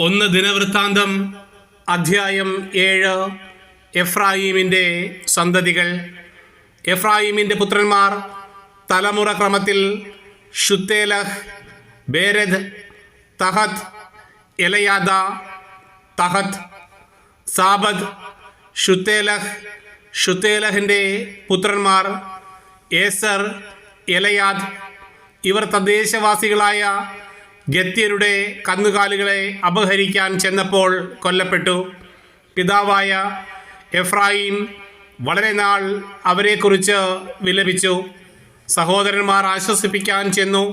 ഒന്ന് ദിനവൃത്താന്തം അധ്യായം 7. എഫ്രായീമിൻ്റെ സന്തതികൾ. എഫ്രായീമിൻ്റെ പുത്രന്മാർ തലമുറ ക്രമത്തിൽ ശുത്തേലഹ്, ബേരദ്, തഹത്ത്, എലയാദ, തഹത്ത്, സാബദ്, ശുത്തേലഹ്. ശുത്തേലഹിൻ്റെ പുത്രന്മാർ ഏസർ, എലയാദ്. ഇവർ തദ്ദേശവാസികളായ ഗത്യരുടെ കന്നുകാലികളെ അപഹരിക്കാൻ ചെന്നപ്പോൾ കൊല്ലപ്പെട്ടു. പിതാവായ എഫ്രായീം വളരെ നാൾ അവരെക്കുറിച്ച് വിലപിച്ചു. സഹോദരന്മാർ ആശ്വസിപ്പിക്കാൻ ചെന്നു.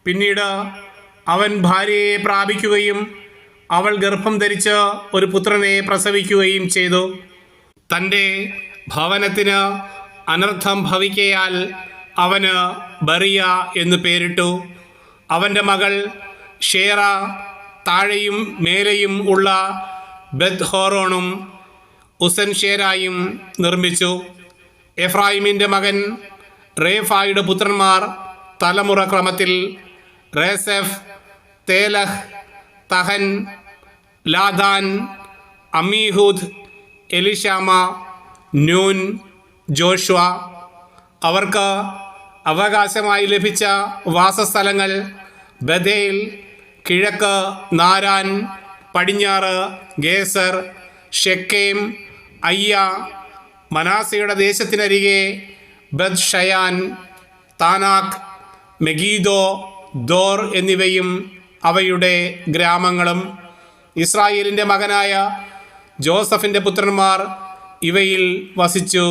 പിന്നീട് അവൻ ഭാര്യയെ പ്രാപിക്കുകയും അവൾ ഗർഭം ധരിച്ച് ഒരു പുത്രനെ പ്രസവിക്കുകയും ചെയ്തു. തൻ്റെ ഭവനത്തിന് അനർത്ഥം ഭവിക്കയാൽ അവന് ബറിയ എന്ന് പേരിട്ടു. അവൻ്റെ മകൾ ഷേറ താഴെയും മേലെയും ഉള്ള ബെത്ത്ഹോറോണും ഉസൻഷേരായും നിർമ്മിച്ചു. എഫ്രായിമിൻ്റെ മകൻ റേഫായുടെ പുത്രന്മാർ തലമുറ ക്രമത്തിൽ റേസെഫ്, തേലഹ്, തഹൻ, ലാദാൻ, അമ്മീഹൂദ്, എലിശാമ, നൂൻ, ജോഷ്വ. അവർക്ക് അവകാശമായി ലഭിച്ച വാസസ്ഥലങ്ങൾ ബഥേൽ, കിഴക്ക് നാരാൻ, പടിഞ്ഞാറ് ഗേസർ, ഷെക്കേം, അയ്യ. മനാസയുടെ ദേശത്തിനരികെ ബത്ത്ഷയാൻ, താനാക്ക്, മെഗീദോ, ദോർ എന്നിവയും അവയുടെ ഗ്രാമങ്ങളും. ഇസ്രായേലിൻ്റെ മകനായ ജോസഫിൻ്റെ പുത്രന്മാർ ഇവയിൽ വസിച്ചു.